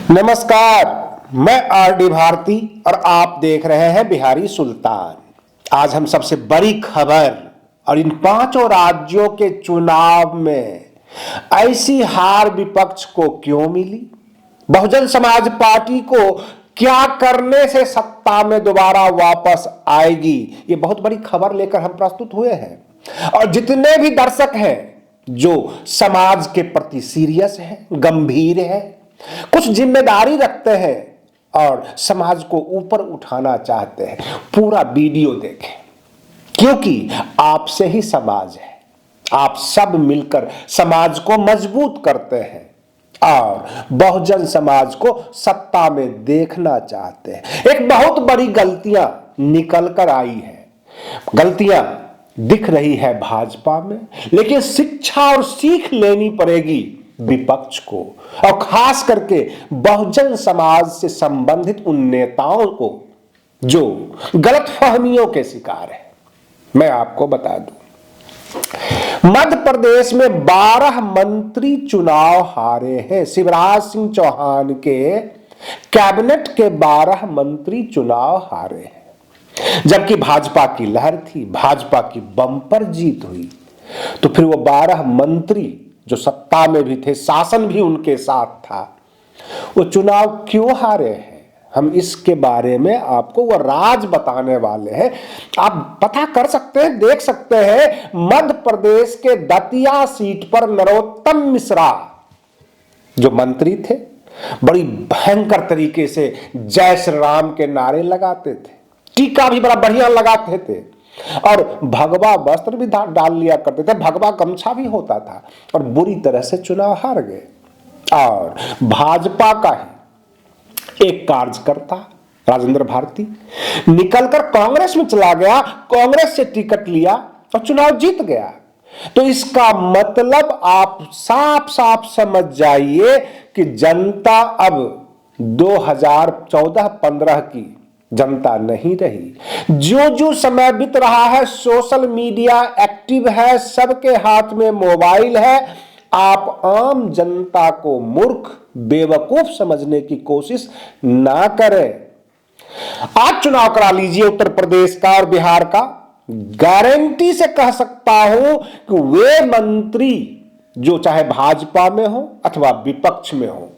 नमस्कार, मैं आर.डी. भारती और आप देख रहे हैं बिहारी सुल्तान। आज हम सबसे बड़ी खबर और इन पांचों राज्यों के चुनाव में ऐसी हार विपक्ष को क्यों मिली, बहुजन समाज पार्टी को क्या करने से सत्ता में दोबारा वापस आएगी, ये बहुत बड़ी खबर लेकर हम प्रस्तुत हुए हैं। और जितने भी दर्शक हैं जो समाज के प्रति सीरियस हैं, गंभीर हैं, कुछ जिम्मेदारी रखते हैं और समाज को ऊपर उठाना चाहते हैं, पूरा वीडियो देखें, क्योंकि आपसे ही समाज है। आप सब मिलकर समाज को मजबूत करते हैं और बहुजन समाज को सत्ता में देखना चाहते हैं। एक बहुत बड़ी गलतियां निकल कर आई है, गलतियां दिख रही है भाजपा में, लेकिन शिक्षा और सीख लेनी पड़ेगी विपक्ष को, और खास करके बहुजन समाज से संबंधित उन नेताओं को जो गलतफहमियों के शिकार है। मैं आपको बता दूं, मध्य प्रदेश में 12 मंत्री चुनाव हारे हैं। शिवराज सिंह चौहान के कैबिनेट के 12 मंत्री चुनाव हारे हैं, जबकि भाजपा की लहर थी, भाजपा की बम्पर जीत हुई। तो फिर वो 12 मंत्री जो सत्ता में भी थे, शासन भी उनके साथ था, वो चुनाव क्यों हारे हैं, हम इसके बारे में आपको वो राज बताने वाले हैं। आप पता कर सकते हैं, देख सकते हैं। मध्य प्रदेश के दतिया सीट पर नरोत्तम मिश्रा जो मंत्री थे, बड़ी भयंकर तरीके से जय श्री राम के नारे लगाते थे, टीका भी बड़ा बढ़िया लगाते थे और भगवा वस्त्र भी डाल लिया करते थे, भगवा गमछा भी होता था, और बुरी तरह से चुनाव हार गए। और भाजपा का ही एक कार्यकर्ता राजेंद्र भारती निकलकर कांग्रेस में चला गया, कांग्रेस से टिकट लिया और चुनाव जीत गया। तो इसका मतलब आप साफ साफ समझ जाइए कि जनता अब 2014-15 की जनता नहीं रही। जो जो समय बीत रहा है, सोशल मीडिया एक्टिव है, सबके हाथ में मोबाइल है, आप आम जनता को मूर्ख बेवकूफ समझने की कोशिश ना करें। आज चुनाव करा लीजिए उत्तर प्रदेश का और बिहार का, गारंटी से कह सकता हूं कि वे मंत्री जो चाहे भाजपा में हो अथवा विपक्ष में हो,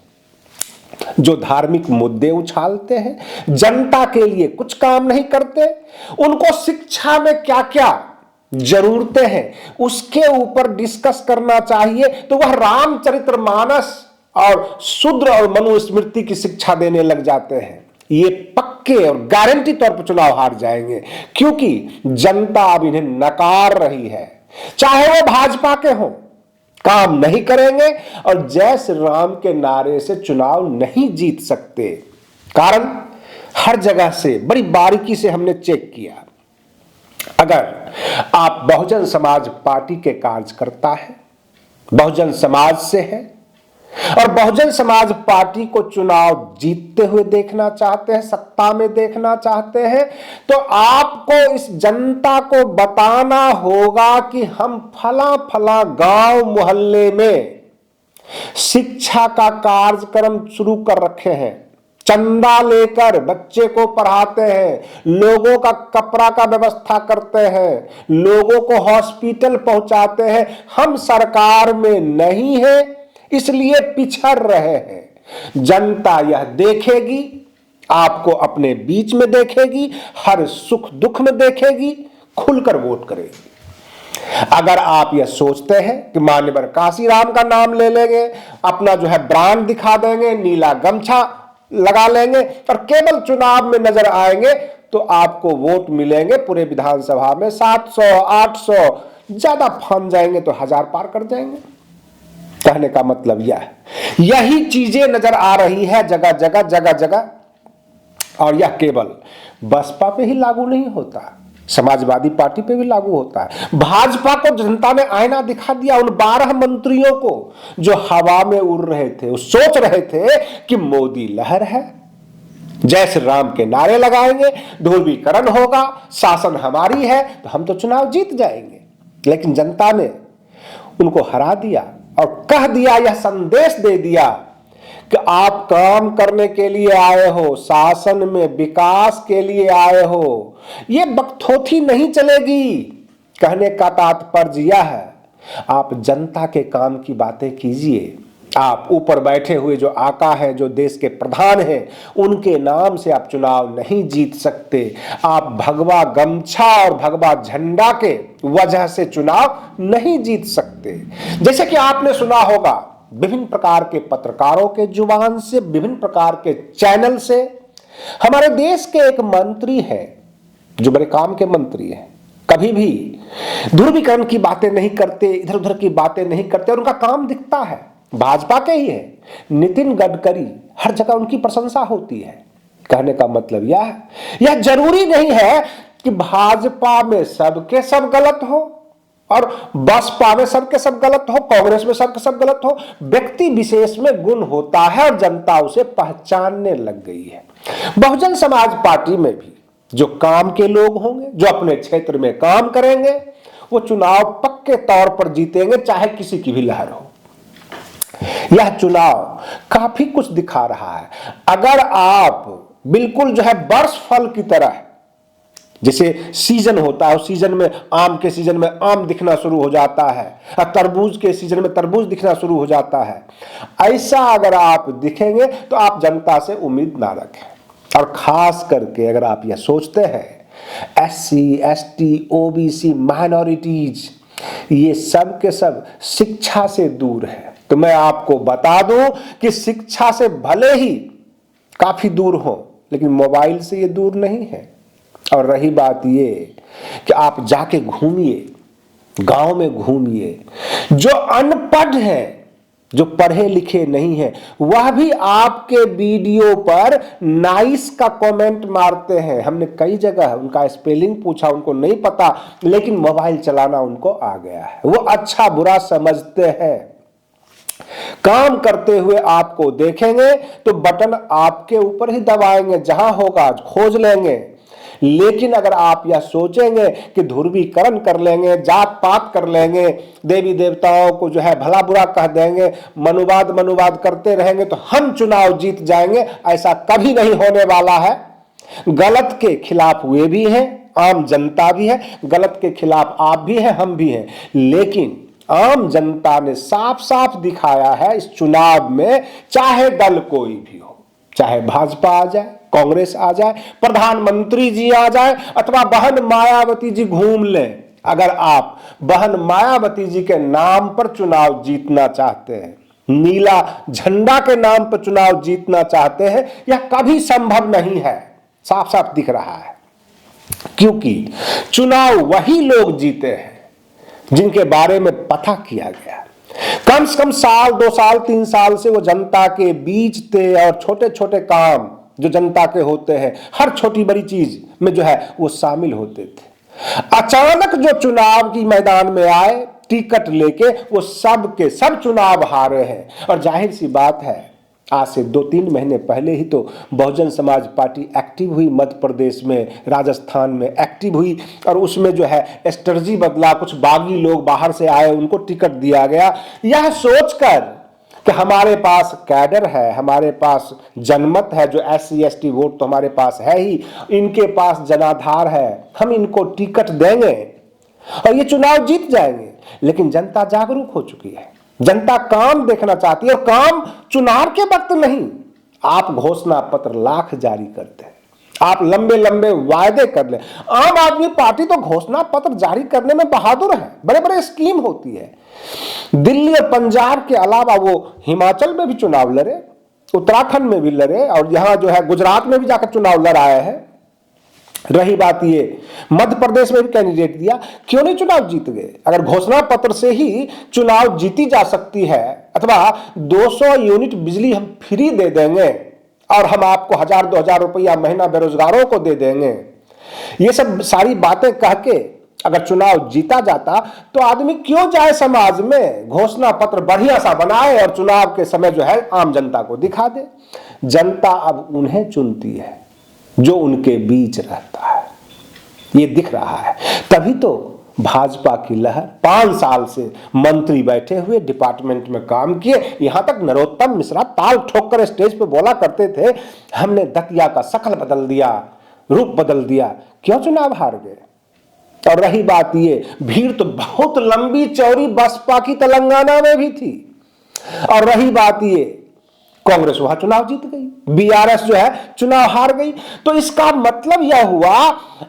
जो धार्मिक मुद्दे उछालते हैं, जनता के लिए कुछ काम नहीं करते, उनको शिक्षा में क्या क्या जरूरतें हैं उसके ऊपर डिस्कस करना चाहिए, तो वह रामचरितमानस और शूद्र और मनुस्मृति की शिक्षा देने लग जाते हैं। ये पक्के और गारंटी तौर पर चुनाव हार जाएंगे, क्योंकि जनता अब इन्हें नकार रही है। चाहे वो भाजपा के हों, काम नहीं करेंगे और जय श्री राम के नारे से चुनाव नहीं जीत सकते। कारण हर जगह से बड़ी बारीकी से हमने चेक किया। अगर आप बहुजन समाज पार्टी के कार्यकर्ता हैं, बहुजन समाज से हैं और बहुजन समाज पार्टी को चुनाव जीतते हुए देखना चाहते हैं, सत्ता में देखना चाहते हैं, तो आपको इस जनता को बताना होगा कि हम फला फला गांव मोहल्ले में शिक्षा का कार्यक्रम शुरू कर रखे हैं, चंदा लेकर बच्चे को पढ़ाते हैं, लोगों का कपड़ा का व्यवस्था करते हैं, लोगों को हॉस्पिटल पहुंचाते हैं। हम सरकार में नहीं है, इसलिए पिछड़ रहे हैं। जनता यह देखेगी, आपको अपने बीच में देखेगी, हर सुख दुख में देखेगी, खुलकर वोट करेगी। अगर आप यह सोचते हैं कि मान्यवर काशीराम का नाम ले लेंगे, अपना जो है ब्रांड दिखा देंगे, नीला गमछा लगा लेंगे और केवल चुनाव में नजर आएंगे, तो आपको वोट मिलेंगे पूरे विधानसभा में 700, 800, ज्यादा फन जाएंगे तो 1000 पार कर जाएंगे। कहने का मतलब यह है, यही चीजें नजर आ रही है जगह जगह जगह जगह। और यह केवल बसपा पे ही लागू नहीं होता, समाजवादी पार्टी पे भी लागू होता है। भाजपा को जनता ने आईना दिखा दिया, उन 12 मंत्रियों को जो हवा में उड़ रहे थे, वो सोच रहे थे कि मोदी लहर है, जय श्री राम के नारे लगाएंगे, ध्रुवीकरण होगा, शासन हमारी है तो हम तो चुनाव जीत जाएंगे। लेकिन जनता ने उनको हरा दिया और कह दिया, यह संदेश दे दिया कि आप काम करने के लिए आए हो, शासन में विकास के लिए आए हो, ये बकथोथी नहीं चलेगी। कहने का तात्पर्य यह है, आप जनता के काम की बातें कीजिए। आप ऊपर बैठे हुए जो आका है, जो देश के प्रधान हैं, उनके नाम से आप चुनाव नहीं जीत सकते। आप भगवा गमछा और भगवा झंडा के वजह से चुनाव नहीं जीत सकते। जैसे कि आपने सुना होगा विभिन्न प्रकार के पत्रकारों के जुबान से, विभिन्न प्रकार के चैनल से, हमारे देश के एक मंत्री हैं जो बड़े काम के मंत्री हैं, कभी भी ध्रुवीकरण की बातें नहीं करते, इधर उधर की बातें नहीं करते, और उनका काम दिखता है भाजपा के ही है। नितिन गडकरी, हर जगह उनकी प्रशंसा होती है। कहने का मतलब यह जरूरी नहीं है कि भाजपा में सबके सब गलत हो और बसपा में सबके सब गलत हो, कांग्रेस में सबके सब गलत हो। व्यक्ति विशेष में गुण होता है और जनता उसे पहचानने लग गई है। बहुजन समाज पार्टी में भी जो काम के लोग होंगे, जो अपने क्षेत्र में काम करेंगे, वो चुनाव पक्के तौर पर जीतेंगे, चाहे किसी की भी लहर हो। यह चुनाव काफी कुछ दिखा रहा है। अगर आप बिल्कुल जो है वर्ष फल की तरह, जैसे सीजन होता है, उस सीजन में आम के सीजन में आम दिखना शुरू हो जाता है, तरबूज के सीजन में तरबूज दिखना शुरू हो जाता है, ऐसा अगर आप दिखेंगे तो आप जनता से उम्मीद ना रखें। और खास करके अगर आप यह सोचते हैं SC, ST, OBC, माइनॉरिटीज ये सब के सब शिक्षा से दूर है, तो मैं आपको बता दूं कि शिक्षा से भले ही काफी दूर हो, लेकिन मोबाइल से ये दूर नहीं है। और रही बात ये कि आप जाके घूमिए, गांव में घूमिए, जो अनपढ़ हैं, जो पढ़े लिखे नहीं हैं, वह भी आपके वीडियो पर नाइस का कमेंट मारते हैं। हमने कई जगह उनका स्पेलिंग पूछा, उनको नहीं पता, लेकिन मोबाइल चलाना उनको आ गया है। वो अच्छा बुरा समझते हैं। काम करते हुए आपको देखेंगे तो बटन आपके ऊपर ही दबाएंगे, जहां होगा खोज लेंगे। लेकिन अगर आप यह सोचेंगे कि ध्रुवीकरण कर लेंगे, जात पात कर लेंगे, देवी देवताओं को जो है भला बुरा कह देंगे, मनुवाद करते रहेंगे तो हम चुनाव जीत जाएंगे, ऐसा कभी नहीं होने वाला है। गलत के खिलाफ वे भी हैं, आम जनता भी है, गलत के खिलाफ आप भी हैं, हम भी हैं, लेकिन आम जनता ने साफ साफ दिखाया है इस चुनाव में, चाहे दल कोई भी हो, चाहे भाजपा आ जाए, कांग्रेस आ जाए, प्रधानमंत्री जी आ जाए, अथवा बहन मायावती जी घूम लें, अगर आप बहन मायावती जी के नाम पर चुनाव जीतना चाहते हैं, नीला झंडा के नाम पर चुनाव जीतना चाहते हैं, यह कभी संभव नहीं है। साफ साफ दिख रहा है, क्योंकि चुनाव वही लोग जीते हैं जिनके बारे में पता किया गया। कम से कम साल, 2 साल, 3 साल से वो जनता के बीच थे और छोटे छोटे काम जो जनता के होते हैं, हर छोटी बड़ी चीज में जो है वो शामिल होते थे। अचानक जो चुनाव की मैदान में आए टिकट लेके, वो सब के सब चुनाव हारे हैं। और जाहिर सी बात है, आज से 2-3 महीने पहले ही तो बहुजन समाज पार्टी एक्टिव हुई मध्य प्रदेश में, राजस्थान में एक्टिव हुई, और उसमें जो है स्ट्रेटजी बदला, कुछ बागी लोग बाहर से आए, उनको टिकट दिया गया, यह सोचकर कि हमारे पास कैडर है, हमारे पास जनमत है, जो SC ST वोट तो हमारे पास है ही, इनके पास जनाधार है, हम इनको टिकट देंगे और ये चुनाव जीत जाएंगे। लेकिन जनता जागरूक हो चुकी है, जनता काम देखना चाहती है, और काम चुनाव के वक्त नहीं। आप घोषणा पत्र लाख जारी करते हैं, आप लंबे लंबे वायदे कर ले। आम आदमी पार्टी तो घोषणा पत्र जारी करने में बहादुर है, बड़े बड़े स्कीम होती है। दिल्ली और पंजाब के अलावा वो हिमाचल में भी चुनाव लड़े, उत्तराखंड में भी लड़े, और यहां जो है गुजरात में भी जाकर चुनाव लड़ाए हैं। रही बात ये, मध्य प्रदेश में भी कैंडिडेट दिया, क्यों नहीं चुनाव जीत गए? अगर घोषणा पत्र से ही चुनाव जीती जा सकती है, अथवा 200 यूनिट बिजली हम फ्री दे देंगे और हम आपको 1000-2000 रुपया महीना बेरोजगारों को दे देंगे, ये सब सारी बातें कह के अगर चुनाव जीता जाता तो आदमी क्यों जाए समाज में? घोषणा पत्र बढ़िया सा बनाए और चुनाव के समय जो है आम जनता को दिखा दे। जनता अब उन्हें चुनती है जो उनके बीच रहता है, ये दिख रहा है। तभी तो भाजपा की लहर, 5 साल से मंत्री बैठे हुए, डिपार्टमेंट में काम किए। यहां तक नरोत्तम मिश्रा ताल ठोक कर स्टेज पे बोला करते थे, हमने दतिया का शक्ल बदल दिया, रूप बदल दिया। क्यों चुनाव हार गए? और रही बात ये, भीड़ तो बहुत लंबी चौड़ी बसपा की तेलंगाना में भी थी। और रही बात ये, कांग्रेस वहां चुनाव जीत गई, बीआरएस जो है चुनाव हार गई। तो इसका मतलब यह हुआ,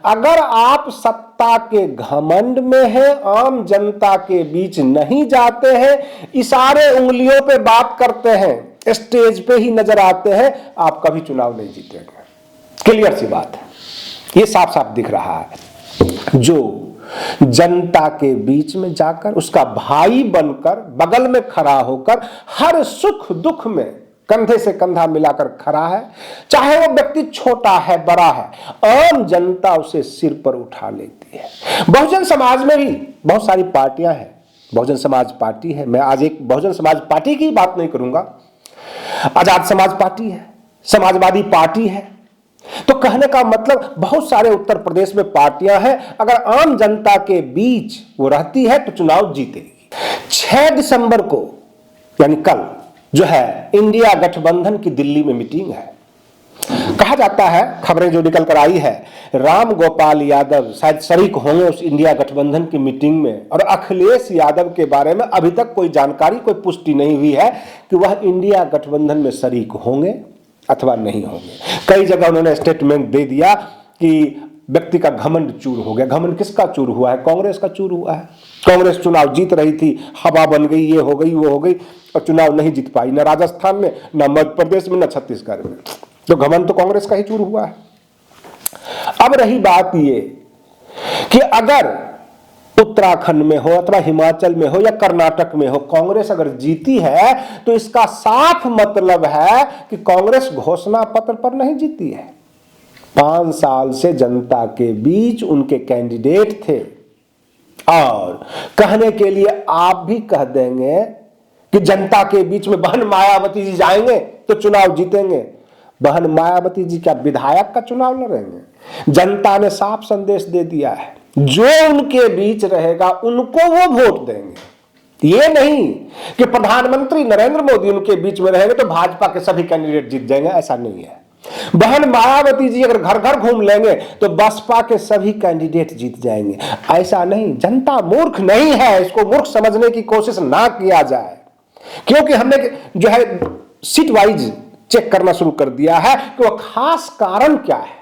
अगर आप सत्ता के घमंड में हैं, आम जनता के बीच नहीं जाते हैं, इशारे उंगलियों पे बात करते हैं, स्टेज पे ही नजर आते हैं, आप कभी चुनाव नहीं जीतेंगे। क्लियर सी बात है, ये साफ साफ दिख रहा है। जो जनता के बीच में जाकर, उसका भाई बनकर, बगल में खड़ा होकर, हर सुख दुख में कंधे से कंधा मिलाकर खड़ा है, चाहे वो व्यक्ति छोटा है बड़ा है, आम जनता उसे सिर पर उठा लेती है। बहुजन समाज में भी बहुत सारी पार्टियां हैं, बहुजन समाज पार्टी है, मैं आज एक बहुजन समाज पार्टी की बात नहीं करूंगा, आजाद समाज पार्टी है, समाजवादी पार्टी है। तो कहने का मतलब बहुत सारे उत्तर प्रदेश में पार्टियां हैं, अगर आम जनता के बीच वो रहती है तो चुनाव जीतेगी। 6 दिसंबर को यानी कल जो है इंडिया गठबंधन की दिल्ली में मीटिंग है। कहा जाता है, खबरें जो निकल कर आई है, राम गोपाल यादव शायद शरीक होंगे उस इंडिया गठबंधन की मीटिंग में, और अखिलेश यादव के बारे में अभी तक कोई जानकारी, कोई पुष्टि नहीं हुई है कि वह इंडिया गठबंधन में शरीक होंगे अथवा नहीं होंगे। कई जगह उन्होंने स्टेटमेंट दे दिया कि व्यक्ति का घमंड चूर हो गया। घमंड किसका चूर हुआ है? कांग्रेस का चूर हुआ है। कांग्रेस चुनाव जीत रही थी, हवा बन गई, ये हो गई वो हो गई, और चुनाव नहीं जीत पाई, न राजस्थान में, न मध्य प्रदेश में, न छत्तीसगढ़ में। तो घमंड तो कांग्रेस का ही चूर हुआ है। अब रही बात ये कि अगर उत्तराखंड में हो अथवा हिमाचल में हो या कर्नाटक में हो, कांग्रेस अगर जीती है तो इसका साफ मतलब है कि कांग्रेस घोषणा पत्र पर नहीं जीती है। 5 साल से जनता के बीच उनके कैंडिडेट थे, और कहने के लिए आप भी कह देंगे कि जनता के बीच में बहन मायावती जी जाएंगे तो चुनाव जीतेंगे। बहन मायावती जी क्या विधायक का चुनाव लड़ेंगे? जनता ने साफ संदेश दे दिया है, जो उनके बीच रहेगा उनको वो वोट देंगे। ये नहीं कि प्रधानमंत्री नरेंद्र मोदी उनके बीच में रहेंगे तो भाजपा के सभी कैंडिडेट जीत जाएंगे, ऐसा नहीं है। बहन मायावती जी अगर घर घर घूम लेंगे तो बसपा के सभी कैंडिडेट जीत जाएंगे, ऐसा नहीं। जनता मूर्ख नहीं है, इसको मूर्ख समझने की कोशिश ना किया जाए, क्योंकि हमने जो है सीट वाइज चेक करना शुरू कर दिया है कि वह खास कारण क्या है।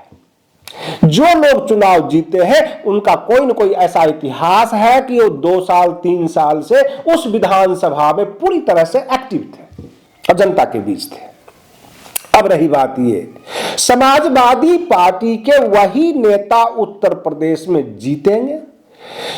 जो लोग चुनाव जीते हैं उनका कोई न कोई ऐसा इतिहास है कि वो 2 साल 3 साल से उस विधानसभा में पूरी तरह से एक्टिव थे और जनता के बीच थे। अब रही बात ये, समाजवादी पार्टी के वही नेता उत्तर प्रदेश में जीतेंगे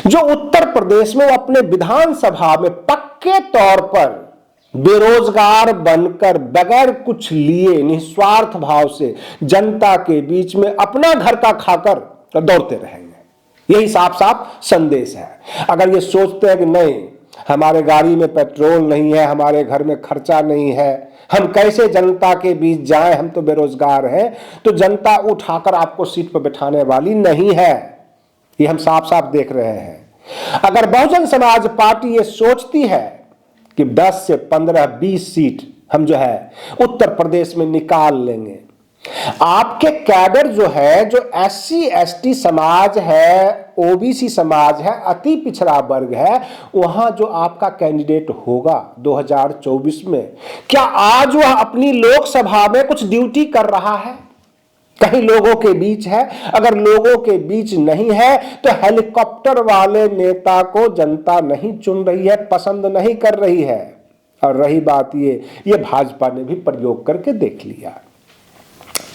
जो उत्तर प्रदेश में वो अपने विधानसभा में पक्के तौर पर बेरोजगार बनकर बगैर कुछ लिए निस्वार्थ भाव से जनता के बीच में अपना घर का खाकर दौड़ते रहेंगे। यही साफ साफ संदेश है। अगर ये सोचते हैं कि नहीं, हमारे गाड़ी में पेट्रोल नहीं है, हमारे घर में खर्चा नहीं है, हम कैसे जनता के बीच जाएं, हम तो बेरोजगार हैं, तो जनता उठाकर आपको सीट पर बैठाने वाली नहीं है। ये हम साफ साफ देख रहे हैं। अगर बहुजन समाज पार्टी ये सोचती है कि 10 से 15-20 सीट हम जो है उत्तर प्रदेश में निकाल लेंगे, आपके कैडर जो है, जो SC ST समाज है, OBC समाज है, अति पिछड़ा वर्ग है, वहां जो आपका कैंडिडेट होगा 2024 में, क्या आज वह अपनी लोकसभा में कुछ ड्यूटी कर रहा है? कहीं लोगों के बीच है? अगर लोगों के बीच नहीं है तो हेलीकॉप्टर वाले नेता को जनता नहीं चुन रही है, पसंद नहीं कर रही है। और रही बात ये भाजपा ने भी प्रयोग करके देख लिया।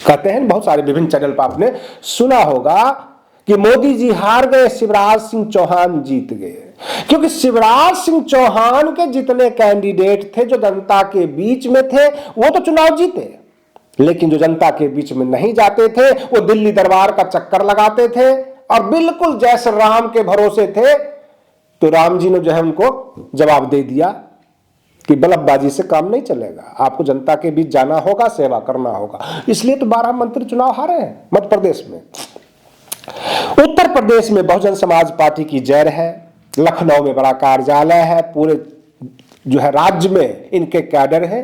कहते हैं बहुत सारे विभिन्न चैनल पर आपने सुना होगा कि मोदी जी हार गए, शिवराज सिंह चौहान जीत गए, क्योंकि शिवराज सिंह चौहान के जितने कैंडिडेट थे जो जनता के बीच में थे वो तो चुनाव जीते, लेकिन जो जनता के बीच में नहीं जाते थे वो दिल्ली दरबार का चक्कर लगाते थे और बिल्कुल जैसे राम के भरोसे थे। तो राम जी ने जो है उनको जवाब दे दिया कि बल्लभबाजी से काम नहीं चलेगा, आपको जनता के बीच जाना होगा, सेवा करना होगा। इसलिए तो 12 मंत्री चुनाव हारे हैं मध्य प्रदेश में। उत्तर प्रदेश में बहुजन समाज पार्टी की जड़ है, लखनऊ में बड़ा कार्यालय है, पूरे जो है राज्य में इनके कैडर है।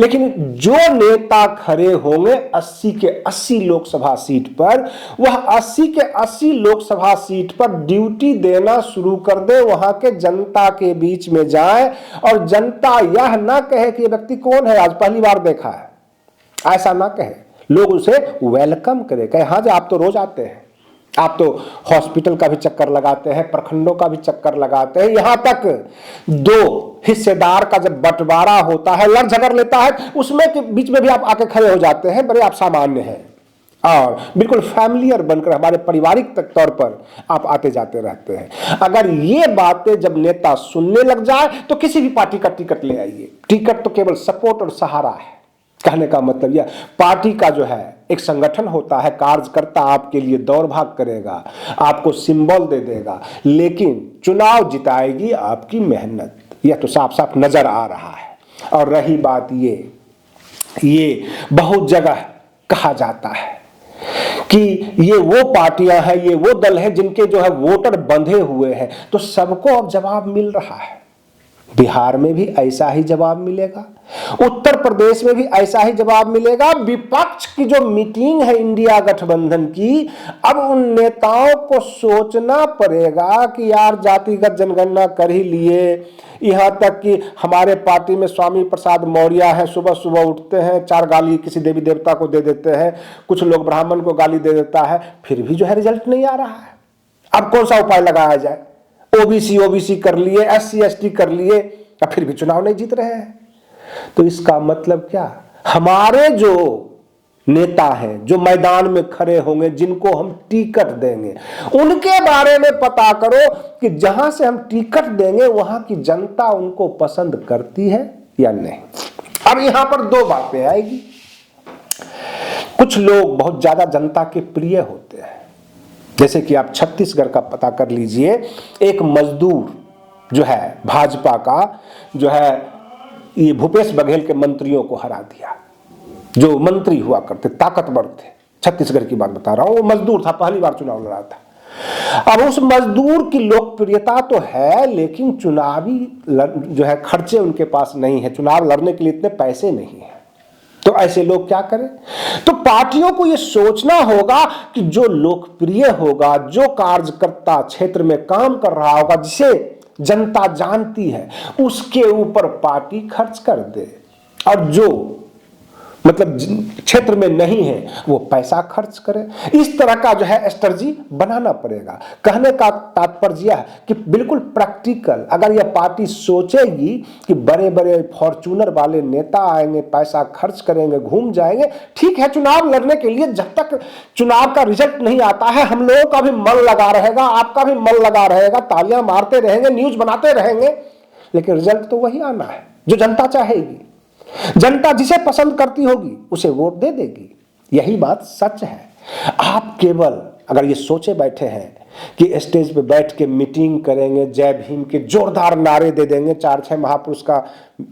लेकिन जो नेता खड़े होंगे 80 के 80 लोकसभा सीट पर, वह 80 के 80 लोकसभा सीट पर ड्यूटी देना शुरू कर दे, वहां के जनता के बीच में जाए और जनता यह ना कहे कि ये व्यक्ति कौन है, आज पहली बार देखा है, ऐसा ना कहे। लोग उसे वेलकम करे, कहे हाँ जी आप तो रोज आते हैं, आप तो हॉस्पिटल का भी चक्कर लगाते हैं, प्रखंडों का भी चक्कर लगाते हैं, यहां तक दो हिस्सेदार का जब बंटवारा होता है, लड़ झगड़ लेता है, उसमें के बीच में भी आप आके खड़े हो जाते हैं, बड़े आप सामान्य हैं और बिल्कुल फैमिलियर बनकर हमारे पारिवारिक तौर पर आप आते जाते रहते हैं। अगर ये बातें जब नेता सुनने लग जाए तो किसी भी पार्टी का टिकट ले आइए, टिकट तो केवल सपोर्ट और सहारा है। कहने का मतलब यह, पार्टी का जो है एक संगठन होता है, कार्यकर्ता आपके लिए दौड़ भाग करेगा, आपको सिंबल दे देगा, लेकिन चुनाव जिताएगी आपकी मेहनत, यह तो साफ साफ नजर आ रहा है। और रही बात ये बहुत जगह कहा जाता है कि ये वो पार्टियां हैं, ये वो दल हैं जिनके जो है वोटर बंधे हुए हैं, तो सबको अब जवाब मिल रहा है। बिहार में भी ऐसा ही जवाब मिलेगा, उत्तर प्रदेश में भी ऐसा ही जवाब मिलेगा। विपक्ष की जो मीटिंग है इंडिया गठबंधन की, अब उन नेताओं को सोचना पड़ेगा कि यार जातिगत जनगणना कर ही लिए, यहां तक कि हमारे पार्टी में स्वामी प्रसाद मौर्य हैं, सुबह सुबह उठते हैं, 4 गाली किसी देवी देवता को दे देते हैं, कुछ लोग ब्राह्मण को गाली दे देता है, फिर भी जो है रिजल्ट नहीं आ रहा है। अब कौन सा उपाय लगाया जाए? ओबीसी कर लिए, SC ST कर लिए, अब फिर भी चुनाव नहीं जीत रहे हैं। तो इसका मतलब क्या? हमारे जो नेता हैं, जो मैदान में खड़े होंगे, जिनको हम टिकट देंगे, उनके बारे में पता करो कि जहां से हम टिकट देंगे वहां की जनता उनको पसंद करती है या नहीं। अब यहां पर 2 बातें आएगी। कुछ लोग बहुत ज्यादा जनता के प्रिय होते हैं, जैसे कि आप छत्तीसगढ़ का पता कर लीजिए, एक मजदूर जो है भाजपा का, जो है ये भूपेश बघेल के मंत्रियों को हरा दिया, जो मंत्री हुआ करते, ताकतवर थे, छत्तीसगढ़ की बात बता रहा हूं, वो मजदूर था, पहली बार चुनाव लड़ा था। अब उस मजदूर की लोकप्रियता तो है, लेकिन चुनावी जो है खर्चे उनके पास नहीं है, चुनाव लड़ने के लिए इतने पैसे नहीं है। तो ऐसे लोग क्या करें? तो पार्टियों को यह सोचना होगा कि जो लोकप्रिय होगा, जो कार्यकर्ता क्षेत्र में काम कर रहा होगा, जिसे जनता जानती है, उसके ऊपर पार्टी खर्च कर दे, और जो मतलब क्षेत्र में नहीं है वो पैसा खर्च करे। इस तरह का जो है स्ट्रेटजी बनाना पड़ेगा। कहने का तात्पर्य यह है कि बिल्कुल प्रैक्टिकल, अगर यह पार्टी सोचेगी कि बड़े बड़े फॉर्च्यूनर वाले नेता आएंगे, पैसा खर्च करेंगे, घूम जाएंगे, ठीक है, चुनाव लड़ने के लिए जब तक चुनाव का रिजल्ट नहीं आता है, हम लोगों का भी मन लगा रहेगा, आपका भी मन लगा रहेगा, तालियां मारते रहेंगे, न्यूज बनाते रहेंगे, लेकिन रिजल्ट तो वही आना है जो जनता चाहेगी। जनता जिसे पसंद करती होगी उसे वोट दे देगी। यही बात सच है। आप केवल अगर ये सोचे बैठे हैं कि स्टेज पे बैठ के मीटिंग करेंगे, जय भीम के जोरदार नारे दे देंगे, 4-6 महापुरुष का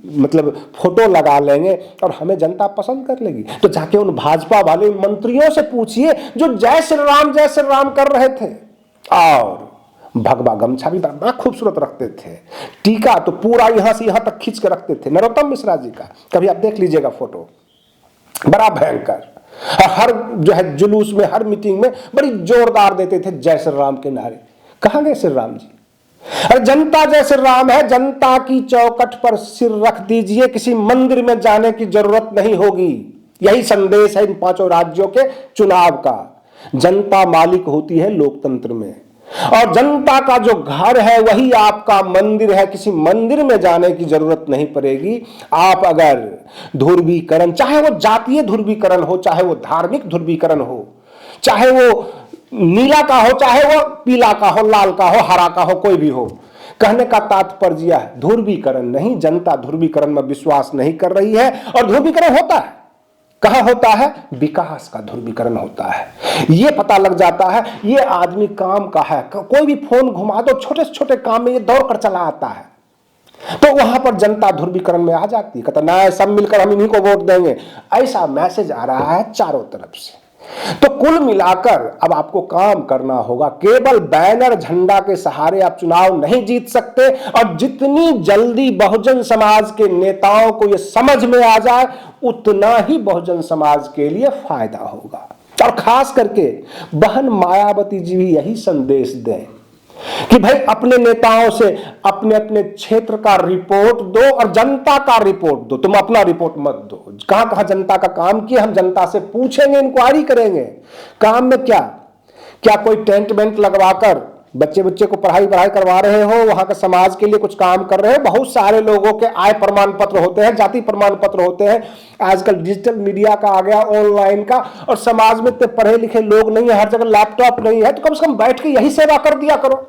मतलब फोटो लगा लेंगे और हमें जनता पसंद कर लेगी, तो जाके उन भाजपा वाले मंत्रियों से पूछिए जो जय श्री राम कर रहे थे, और भगवा गमछा भी बड़ा खूबसूरत रखते थे, टीका तो पूरा यहां से यहां तक खींच के रखते थे, नरोत्तम मिश्रा जी का, कभी आप देख लीजिएगा फोटो, बड़ा भयंकर। हर जो है जुलूस में, हर मीटिंग में बड़ी जोरदार देते थे जय श्री राम के नारे। कहां गए श्री राम जी? अरे जनता जय श्री राम है, जनता की चौखट पर सिर रख दीजिए, किसी मंदिर में जाने की जरूरत नहीं होगी। यही संदेश है इन 5 राज्यों के चुनाव का। जनता मालिक होती है लोकतंत्र में, और जनता का जो घर है वही आपका मंदिर है, किसी मंदिर में जाने की जरूरत नहीं पड़ेगी। आप अगर ध्रुवीकरण, चाहे वो जातीय ध्रुवीकरण हो, चाहे वो धार्मिक ध्रुवीकरण हो, चाहे वो नीला का हो, चाहे वो पीला का हो, लाल का हो, हरा का हो, कोई भी हो, कहने का तात्पर्य है ध्रुवीकरण नहीं, जनता ध्रुवीकरण में विश्वास नहीं कर रही है। और ध्रुवीकरण होता है कहां होता है? विकास का ध्रुवीकरण होता है। ये पता लग जाता है ये आदमी काम का है, कोई भी फोन घुमा दो, छोटे से छोटे काम में ये दौड़ कर चला आता है, तो वहां पर जनता ध्रुवीकरण में आ जाती है, कहता ना सब मिलकर हम इन्हीं को वोट देंगे। ऐसा मैसेज आ रहा है चारों तरफ से। तो कुल मिलाकर अब आपको काम करना होगा। केवल बैनर झंडा के सहारे आप चुनाव नहीं जीत सकते, और जितनी जल्दी बहुजन समाज के नेताओं को यह समझ में आ जाए उतना ही बहुजन समाज के लिए फायदा होगा। और खास करके बहन मायावती जी भी यही संदेश दें कि भाई अपने नेताओं से अपने अपने क्षेत्र का रिपोर्ट दो और जनता का रिपोर्ट दो, तुम अपना रिपोर्ट मत दो। कहां कहां जनता का काम किया हम जनता से पूछेंगे, इंक्वायरी करेंगे। काम में क्या क्या कोई टेंट वेंट लगवाकर बच्चे को पढ़ाई करवा रहे हो, वहां का समाज के लिए कुछ काम कर रहे हो। बहुत सारे लोगों के आय प्रमाण पत्र होते हैं, जाति प्रमाण पत्र होते हैं। आजकल डिजिटल मीडिया का आ गया, ऑनलाइन का, और समाज में इतने पढ़े लिखे लोग नहीं है, हर जगह लैपटॉप नहीं है, तो कम से कम बैठ के यही सेवा कर दिया करो,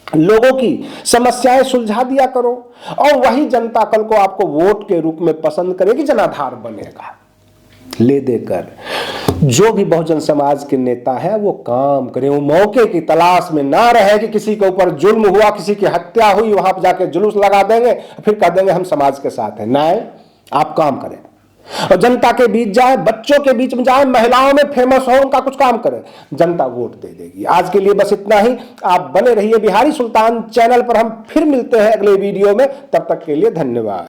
लोगों की समस्याएं सुलझा दिया करो, और वही जनता कल को आपको वोट के रूप में पसंद करेगी, जनाधार बनेगा। ले देकर जो भी बहुजन समाज के नेता है वो काम करें, वो मौके की तलाश में ना रहे कि किसी के ऊपर जुल्म हुआ, किसी की हत्या हुई, वहां पर जाके जुलूस लगा देंगे, फिर कह देंगे हम समाज के साथ हैं। ना, आप काम करें और जनता के बीच जाए, बच्चों के बीच में जाए, महिलाओं में फेमस हो, उनका कुछ काम करें, जनता वोट दे देगी। आज के लिए बस इतना ही। आप बने रहिए बिहारी सुल्तान चैनल पर। हम फिर मिलते हैं अगले वीडियो में, तब तक के लिए धन्यवाद।